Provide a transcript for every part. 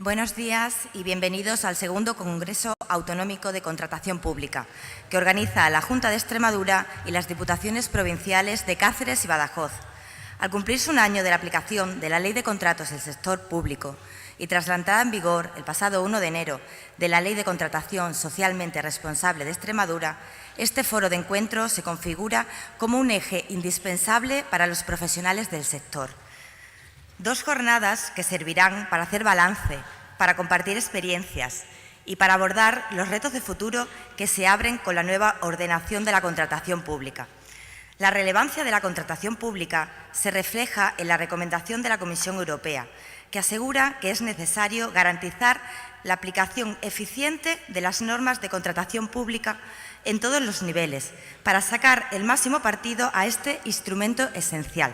Buenos días y bienvenidos al segundo Congreso Autonómico de Contratación Pública, que organiza la Junta de Extremadura y las Diputaciones Provinciales de Cáceres y Badajoz. Al cumplirse un año de la aplicación de la Ley de Contratos del Sector Público y tras la entrada en vigor el pasado 1 de enero de la Ley de Contratación Socialmente Responsable de Extremadura, este foro de encuentro se configura como un eje indispensable para los profesionales del sector. Dos jornadas que servirán para hacer balance, para compartir experiencias y para abordar los retos de futuro que se abren con la nueva ordenación de la contratación pública. La relevancia de la contratación pública se refleja en la recomendación de la Comisión Europea, que asegura que es necesario garantizar la aplicación eficiente de las normas de contratación pública en todos los niveles, para sacar el máximo partido a este instrumento esencial.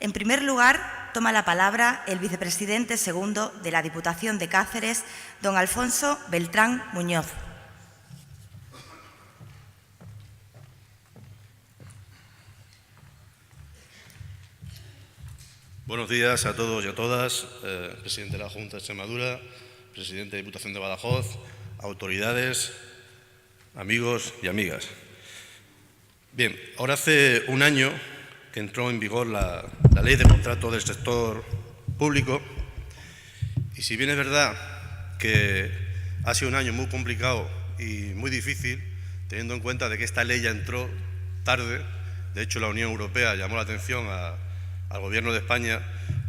En primer lugar, toma la palabra el vicepresidente segundo de la Diputación de Cáceres, don Alfonso Beltrán Muñoz. Buenos días a todos y a todas, presidente de la Junta de Extremadura, presidente de la Diputación de Badajoz, autoridades, amigos y amigas. Bien, ahora hace un año que entró en vigor la Ley de Contrato del Sector Público y si bien es verdad que ha sido un año muy complicado y muy difícil, teniendo en cuenta de que esta ley ya entró tarde, de hecho la Unión Europea llamó la atención al Gobierno de España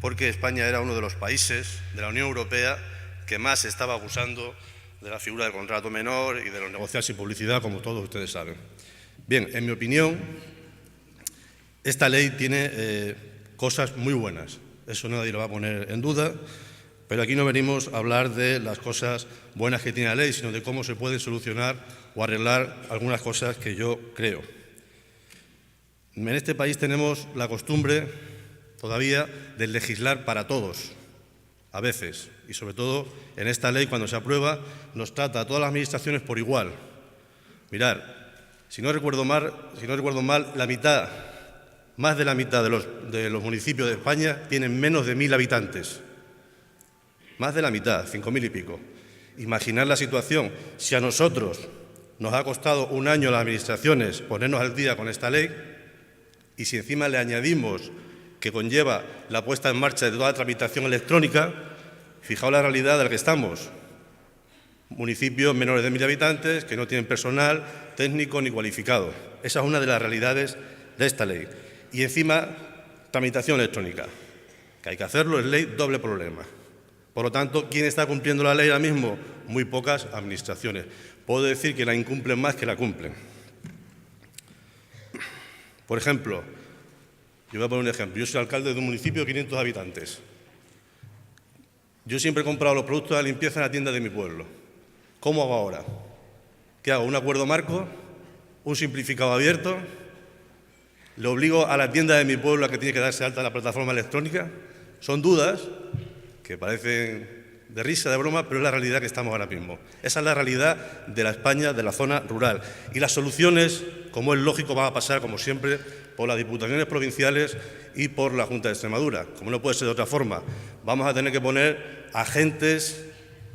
porque España era uno de los países de la Unión Europea que más se estaba abusando de la figura del contrato menor y de los negociados sin publicidad, como todos ustedes saben. Bien, en mi opinión, esta ley tiene cosas muy buenas, eso nadie lo va a poner en duda, pero aquí no venimos a hablar de las cosas buenas que tiene la ley, sino de cómo se pueden solucionar o arreglar algunas cosas que yo creo. En este país tenemos la costumbre todavía de legislar para todos, a veces, y sobre todo en esta ley cuando se aprueba nos trata a todas las administraciones por igual. Mirad, si no recuerdo mal, más de la mitad de los municipios de España tienen menos de 1.000 habitantes. Más de la mitad, 5.000 y pico. Imaginad la situación, si a nosotros nos ha costado un año a las administraciones ponernos al día con esta ley y si encima le añadimos que conlleva la puesta en marcha de toda la tramitación electrónica, fijaos la realidad de la que estamos. Municipios menores de 1.000 habitantes que no tienen personal técnico ni cualificado. Esa es una de las realidades de esta ley. Y encima, tramitación electrónica, que hay que hacerlo, es ley, doble problema. Por lo tanto, ¿quién está cumpliendo la ley ahora mismo? Muy pocas administraciones. Puedo decir que la incumplen más que la cumplen. Por ejemplo, yo voy a poner un ejemplo. Yo soy alcalde de un municipio de 500 habitantes. Yo siempre he comprado los productos de limpieza en la tienda de mi pueblo. ¿Cómo hago ahora? ¿Qué hago? ¿Un acuerdo marco? ¿Un simplificado abierto? ¿Le obligo a la tienda de mi pueblo a que tiene que darse alta en la plataforma electrónica? Son dudas que parecen de risa, de broma, pero es la realidad que estamos ahora mismo. Esa es la realidad de la España, de la zona rural. Y las soluciones, como es lógico, van a pasar, como siempre, por las diputaciones provinciales y por la Junta de Extremadura. Como no puede ser de otra forma, vamos a tener que poner agentes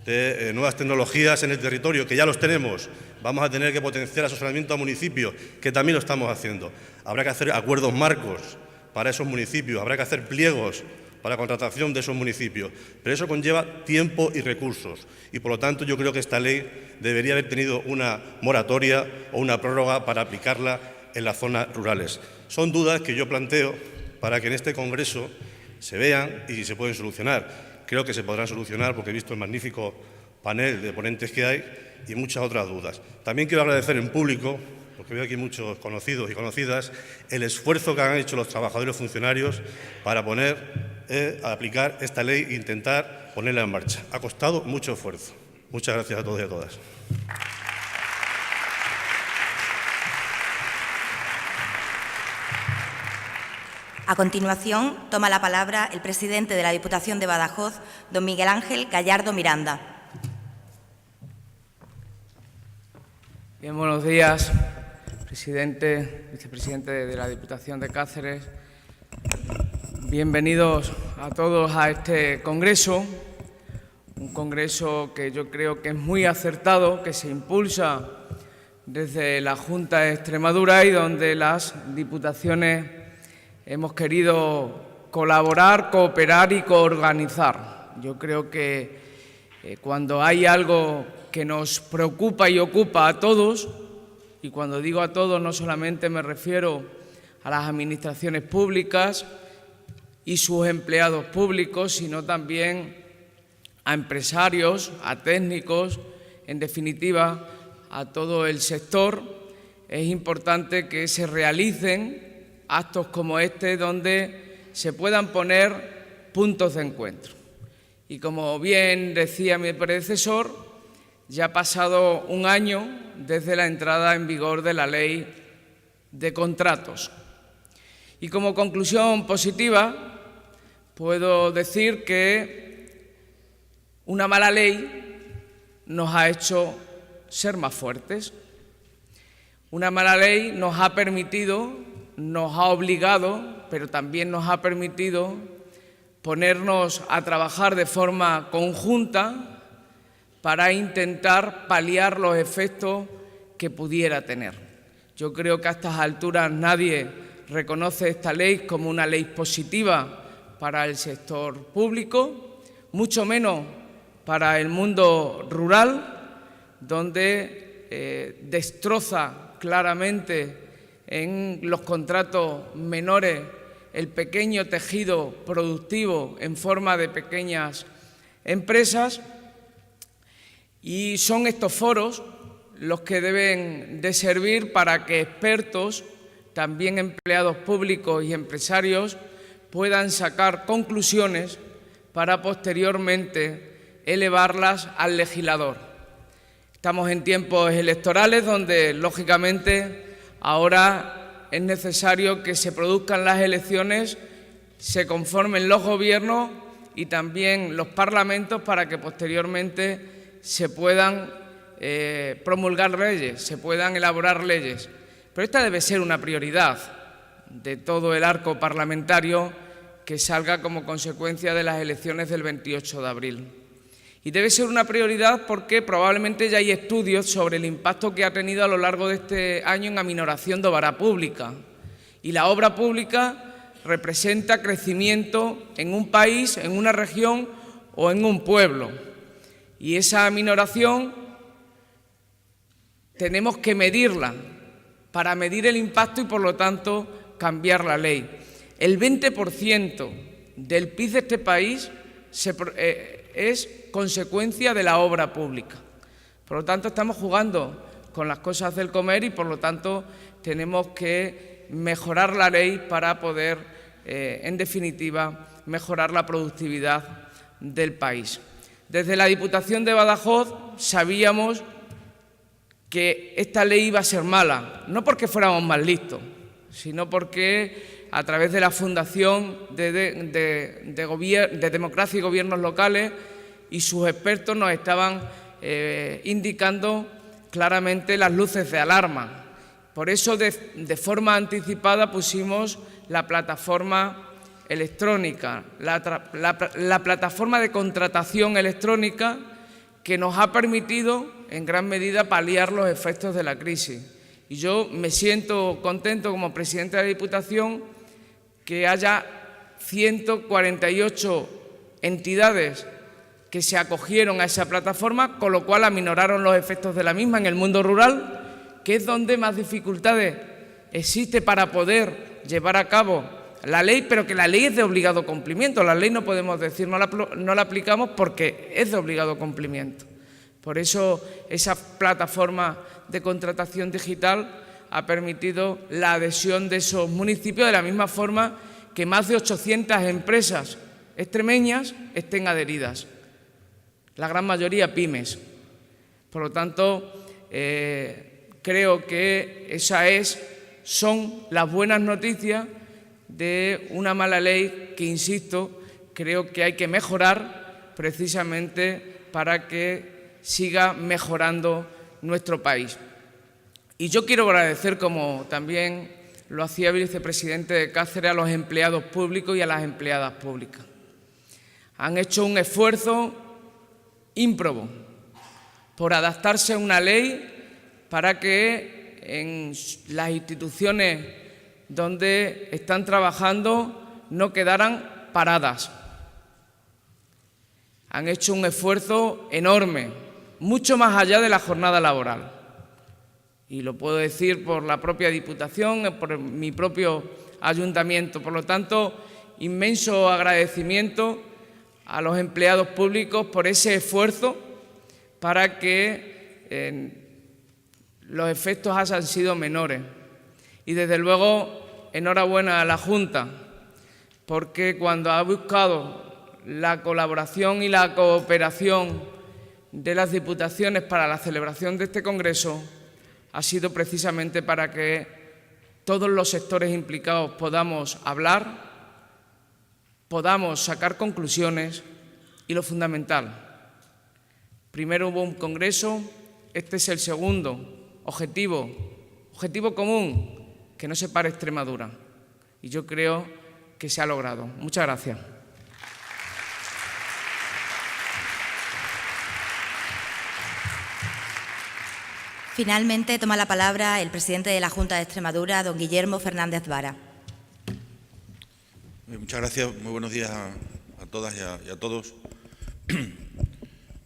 de nuevas tecnologías en el territorio, que ya los tenemos. Vamos a tener que potenciar asesoramiento a municipios, que también lo estamos haciendo. Habrá que hacer acuerdos marcos para esos municipios, habrá que hacer pliegos para la contratación de esos municipios. Pero eso conlleva tiempo y recursos. Y, por lo tanto, yo creo que esta ley debería haber tenido una moratoria o una prórroga para aplicarla en las zonas rurales. Son dudas que yo planteo para que en este Congreso se vean y se pueden solucionar. Creo que se podrán solucionar porque he visto el magnífico panel de ponentes que hay y muchas otras dudas. También quiero agradecer en público, porque veo aquí muchos conocidos y conocidas, el esfuerzo que han hecho los trabajadores y funcionarios para a aplicar esta ley e intentar ponerla en marcha. Ha costado mucho esfuerzo. Muchas gracias a todos y a todas. A continuación, toma la palabra el presidente de la Diputación de Badajoz, don Miguel Ángel Gallardo Miranda. Bien, buenos días, presidente, vicepresidente de la Diputación de Cáceres. Bienvenidos a todos a este congreso, un congreso que yo creo que es muy acertado, que se impulsa desde la Junta de Extremadura y donde las diputaciones hemos querido colaborar, cooperar y coorganizar. Yo creo que cuando hay algo que nos preocupa y ocupa a todos, y cuando digo a todos no solamente me refiero a las administraciones públicas y sus empleados públicos, sino también a empresarios, a técnicos, en definitiva, a todo el sector, es importante que se realicen actos como este donde se puedan poner puntos de encuentro. Y como bien decía mi predecesor, ya ha pasado un año desde la entrada en vigor de la Ley de Contratos. Y como conclusión positiva, puedo decir que una mala ley nos ha hecho ser más fuertes. Una mala ley nos ha permitido, nos ha obligado, pero también nos ha permitido ponernos a trabajar de forma conjunta para intentar paliar los efectos que pudiera tener. Yo creo que a estas alturas nadie reconoce esta ley como una ley positiva para el sector público, mucho menos para el mundo rural, donde destroza claramente en los contratos menores el pequeño tejido productivo en forma de pequeñas empresas, y son estos foros los que deben de servir para que expertos, también empleados públicos y empresarios, puedan sacar conclusiones para posteriormente elevarlas al legislador. Estamos en tiempos electorales donde, lógicamente, ahora es necesario que se produzcan las elecciones, se conformen los gobiernos y también los parlamentos para que posteriormente se puedan promulgar leyes, se puedan elaborar leyes. Pero esta debe ser una prioridad de todo el arco parlamentario que salga como consecuencia de las elecciones del 28 de abril. Y debe ser una prioridad porque probablemente ya hay estudios sobre el impacto que ha tenido a lo largo de este año en aminoración de obra pública. Y la obra pública representa crecimiento en un país, en una región o en un pueblo. Y esa aminoración tenemos que medirla para medir el impacto y, por lo tanto, cambiar la ley. El 20% del PIB de este país es consecuencia de la obra pública. Por lo tanto, estamos jugando con las cosas del comer y, por lo tanto, tenemos que mejorar la ley para poder, en definitiva, mejorar la productividad del país. Desde la Diputación de Badajoz sabíamos que esta ley iba a ser mala, no porque fuéramos más listos, sino porque a través de la Fundación de Democracia y Gobiernos Locales y sus expertos nos estaban indicando claramente las luces de alarma. Por eso, de forma anticipada, pusimos la plataforma electrónica, la plataforma de contratación electrónica que nos ha permitido, en gran medida, paliar los efectos de la crisis. Y yo me siento contento como presidente de la Diputación que haya 148 entidades que se acogieron a esa plataforma, con lo cual aminoraron los efectos de la misma en el mundo rural, que es donde más dificultades existe para poder llevar a cabo la ley, pero que la ley es de obligado cumplimiento. La ley no podemos decir no la aplicamos porque es de obligado cumplimiento. Por eso esa plataforma de contratación digital ha permitido la adhesión de esos municipios, de la misma forma que más de 800 empresas extremeñas estén adheridas, la gran mayoría pymes. Por lo tanto, creo que esas son las buenas noticias de una mala ley que, insisto, creo que hay que mejorar precisamente para que siga mejorando nuestro país. Y yo quiero agradecer, como también lo hacía el vicepresidente de Cáceres, a los empleados públicos y a las empleadas públicas. Han hecho un esfuerzo ímprobo por adaptarse a una ley para que en las instituciones donde están trabajando no quedaran paradas. Han hecho un esfuerzo enorme, mucho más allá de la jornada laboral. Y lo puedo decir por la propia Diputación, por mi propio ayuntamiento. Por lo tanto, inmenso agradecimiento a los empleados públicos por ese esfuerzo para que los efectos hayan sido menores. Y desde luego, enhorabuena a la Junta, porque cuando ha buscado la colaboración y la cooperación de las diputaciones para la celebración de este congreso, ha sido precisamente para que todos los sectores implicados podamos hablar, podamos sacar conclusiones y lo fundamental. Primero hubo un congreso, este es el segundo objetivo común, que no separe Extremadura. Y yo creo que se ha logrado. Muchas gracias. Finalmente toma la palabra el presidente de la Junta de Extremadura, don Guillermo Fernández Vara. Muchas gracias. Muy buenos días a todas y a todos.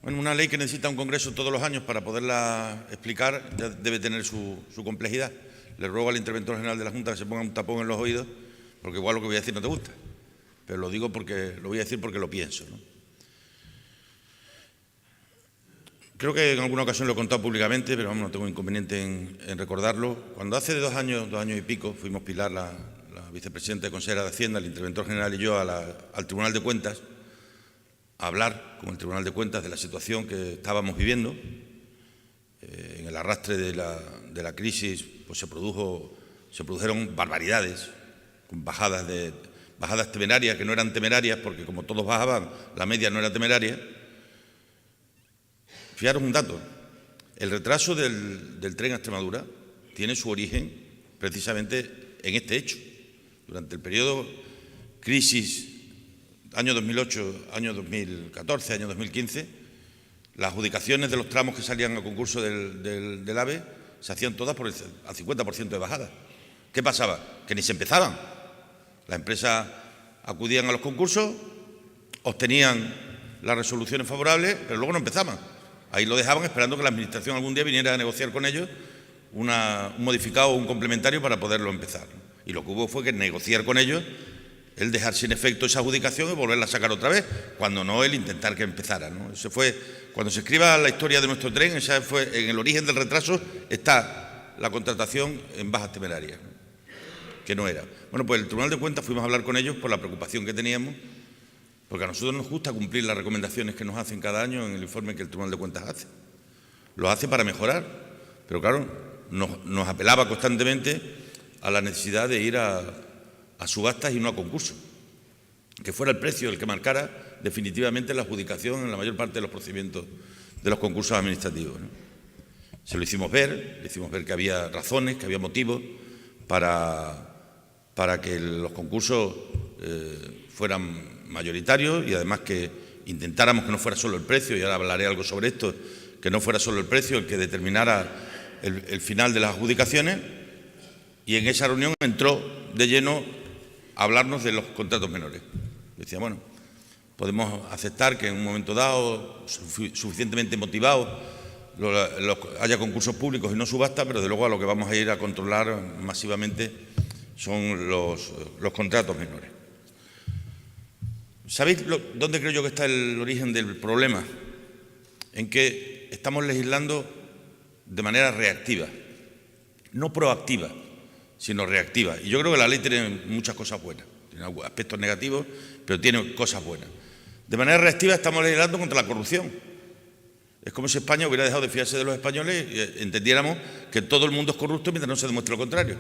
Bueno, una ley que necesita un congreso todos los años para poderla explicar ya debe tener su complejidad. Le ruego al interventor general de la Junta que se ponga un tapón en los oídos, porque igual lo que voy a decir no te gusta. Pero lo voy a decir porque lo pienso, ¿no? Creo que en alguna ocasión lo he contado públicamente, pero vamos, no tengo inconveniente en recordarlo. Cuando hace 2 años y pico, fuimos Pilar, la vicepresidenta y consejera de Hacienda, el interventor general y yo al Tribunal de Cuentas, a hablar con el Tribunal de Cuentas de la situación que estábamos viviendo. En el arrastre de la crisis pues se produjeron barbaridades, con bajadas temerarias, que no eran temerarias, porque como todos bajaban, la media no era temeraria. Fijaros un dato, el retraso del tren a Extremadura tiene su origen precisamente en este hecho. Durante el periodo crisis, año 2008, año 2014, año 2015, las adjudicaciones de los tramos que salían a concurso del AVE se hacían todas al 50% de bajada. ¿Qué pasaba? Que ni se empezaban. Las empresas acudían a los concursos, obtenían las resoluciones favorables, pero luego no empezaban. Ahí lo dejaban esperando que la Administración algún día viniera a negociar con ellos un modificado o un complementario para poderlo empezar. Y lo que hubo fue que negociar con ellos el dejar sin efecto esa adjudicación y volverla a sacar otra vez, cuando no el intentar que empezara, ¿no? Eso fue, cuando se escriba la historia de nuestro tren, esa fue, en el origen del retraso está la contratación en bajas temerarias, ¿no? Que no era. Bueno, pues el Tribunal de Cuentas fuimos a hablar con ellos por la preocupación que teníamos, porque a nosotros nos gusta cumplir las recomendaciones que nos hacen cada año en el informe que el Tribunal de Cuentas hace. Lo hace para mejorar, pero claro, nos apelaba constantemente a la necesidad de ir a subastas y no a concursos, que fuera el precio el que marcara definitivamente la adjudicación en la mayor parte de los procedimientos de los concursos administrativos, ¿no? Se lo hicimos ver, le hicimos ver que había razones, que había motivos para que los concursos fueran mayoritarios y además que intentáramos que no fuera solo el precio, y ahora hablaré algo sobre esto, que no fuera solo el precio el que determinara el final de las adjudicaciones. Y en esa reunión entró de lleno a hablarnos de los contratos menores. Decía, bueno, podemos aceptar que en un momento dado, suficientemente motivados, haya concursos públicos y no subasta, pero de luego a lo que vamos a ir a controlar masivamente son los contratos menores. ¿Sabéis dónde creo yo que está el origen del problema? En que estamos legislando de manera reactiva, no proactiva, sino reactiva. Y yo creo que la ley tiene muchas cosas buenas, tiene aspectos negativos, pero tiene cosas buenas. De manera reactiva estamos legislando contra la corrupción. Es como si España hubiera dejado de fiarse de los españoles y entendiéramos que todo el mundo es corrupto mientras no se demuestre lo contrario.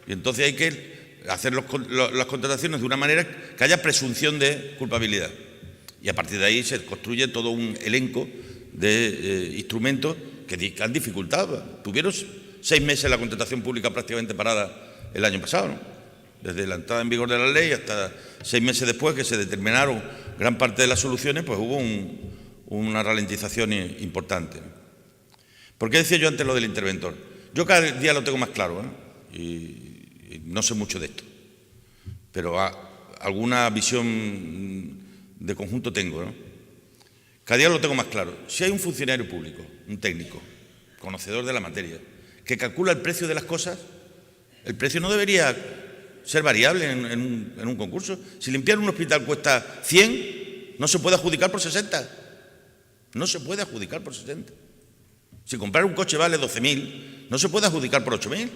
Y entonces hay que hacer las contrataciones de una manera que haya presunción de culpabilidad. Y a partir de ahí se construye todo un elenco de instrumentos que han dificultado. Tuvieron 6 meses la contratación pública prácticamente parada el año pasado, ¿no? Desde la entrada en vigor de la ley hasta 6 meses después que se determinaron gran parte de las soluciones, pues hubo una ralentización importante. ¿Por qué decía yo antes lo del interventor? Yo cada día lo tengo más claro, y no sé mucho de esto, pero alguna visión de conjunto tengo, ¿no? Cada día lo tengo más claro. Si hay un funcionario público, un técnico, conocedor de la materia, que calcula el precio de las cosas, el precio no debería ser variable en un concurso. Si limpiar un hospital cuesta 100, no se puede adjudicar por 60. No se puede adjudicar por 60. Si comprar un coche vale 12.000, no se puede adjudicar por 8.000.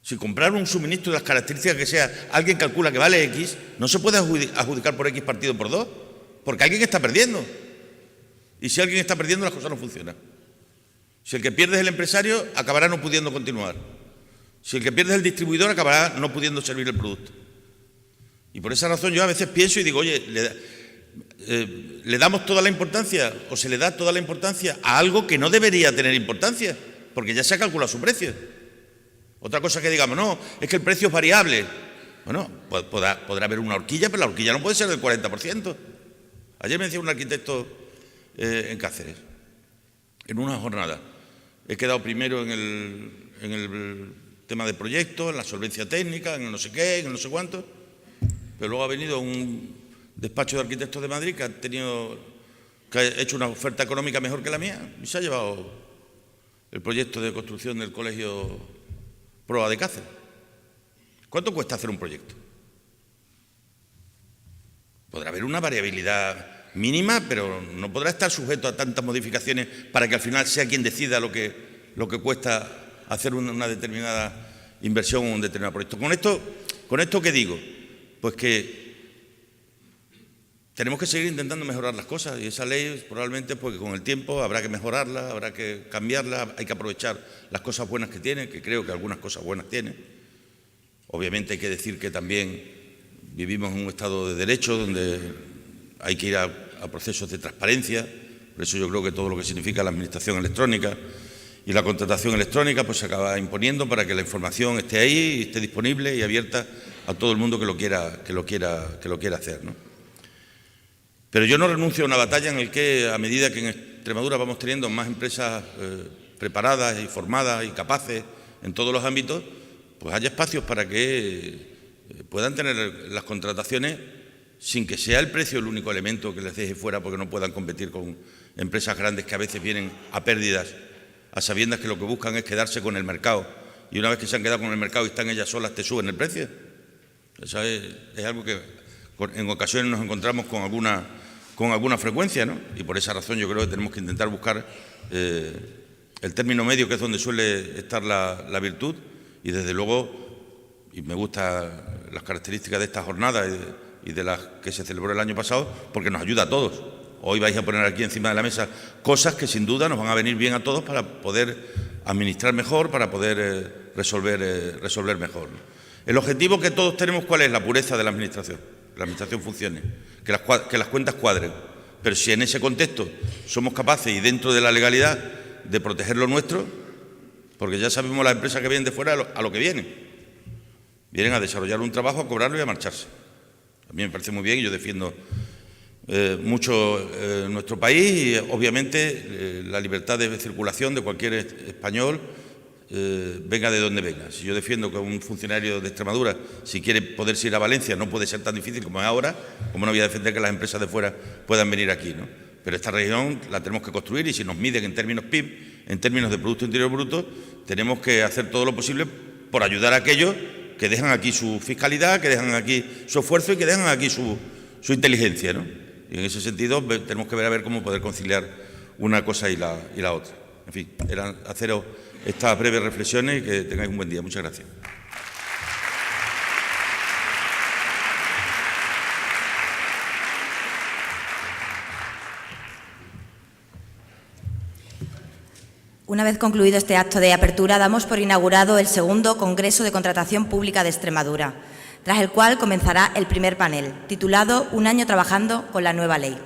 Si comprar un suministro de las características que sea, alguien calcula que vale X, no se puede adjudicar por X partido por 2, porque alguien está perdiendo. Y si alguien está perdiendo, las cosas no funcionan. Si el que pierde es el empresario, acabará no pudiendo continuar. Si el que pierde es el distribuidor, acabará no pudiendo servir el producto. Y por esa razón yo a veces pienso y digo, oye, ¿le damos toda la importancia o se le da toda la importancia a algo que no debería tener importancia? Porque ya se ha calculado su precio. Otra cosa que digamos, no, es que el precio es variable. Bueno, podrá haber una horquilla, pero la horquilla no puede ser del 40%. Ayer me decía un arquitecto en Cáceres, en una jornada. He quedado primero en el tema de proyectos, en la solvencia técnica, en el no sé qué, en el no sé cuánto. Pero luego ha venido un despacho de arquitectos de Madrid que ha hecho una oferta económica mejor que la mía y se ha llevado el proyecto de construcción del colegio Proa de Cáceres. ¿Cuánto cuesta hacer un proyecto? Podrá haber una variabilidad mínima, pero no podrá estar sujeto a tantas modificaciones para que al final sea quien decida lo que cuesta hacer una determinada inversión o un determinado proyecto. ¿Con esto qué digo? Pues que tenemos que seguir intentando mejorar las cosas y esa ley probablemente porque con el tiempo habrá que mejorarla, habrá que cambiarla, hay que aprovechar las cosas buenas que tiene, que creo que algunas cosas buenas tiene. Obviamente hay que decir que también vivimos en un Estado de Derecho donde hay que ir a procesos de transparencia, por eso yo creo que todo lo que significa la administración electrónica y la contratación electrónica pues se acaba imponiendo para que la información esté ahí y esté disponible y abierta a todo el mundo que lo quiera hacer, ¿no? Pero yo no renuncio a una batalla en la que a medida que en Extremadura vamos teniendo más empresas preparadas y formadas y capaces en todos los ámbitos, pues haya espacios para que puedan tener las contrataciones sin que sea el precio el único elemento que les deje fuera porque no puedan competir con empresas grandes que a veces vienen a pérdidas, a sabiendas que lo que buscan es quedarse con el mercado y una vez que se han quedado con el mercado y están ellas solas te suben el precio. Eso es algo que en ocasiones nos encontramos con alguna frecuencia, ¿no? Y por esa razón yo creo que tenemos que intentar buscar el término medio, que es donde suele estar la virtud, y desde luego, y me gustan las características de esta jornada y de las que se celebró el año pasado, porque nos ayuda a todos. Hoy vais a poner aquí encima de la mesa cosas que sin duda nos van a venir bien a todos para poder administrar mejor, para poder resolver mejor, ¿no? El objetivo que todos tenemos, ¿cuál es? La pureza de la administración, que la administración funcione, que las cuentas cuadren. Pero si en ese contexto somos capaces y dentro de la legalidad de proteger lo nuestro, porque ya sabemos las empresas que vienen de fuera a lo que vienen. Vienen a desarrollar un trabajo, a cobrarlo y a marcharse. A mí me parece muy bien y yo defiendo mucho nuestro país y obviamente la libertad de circulación de cualquier español, venga de donde venga. Si yo defiendo que un funcionario de Extremadura, si quiere poderse ir a Valencia, no puede ser tan difícil como es ahora, como no voy a defender que las empresas de fuera puedan venir aquí, ¿no? Pero esta región la tenemos que construir y si nos miden en términos PIB, en términos de Producto Interior Bruto, tenemos que hacer todo lo posible por ayudar a aquellos que dejan aquí su fiscalidad, que dejan aquí su esfuerzo y que dejan aquí su inteligencia, ¿no? Y en ese sentido tenemos que ver a ver cómo poder conciliar una cosa y la otra. En fin, eran haceros estas breves reflexiones y que tengáis un buen día. Muchas gracias. Una vez concluido este acto de apertura, damos por inaugurado el segundo Congreso de Contratación Pública de Extremadura, tras el cual comenzará el primer panel, titulado Un año trabajando con la nueva ley.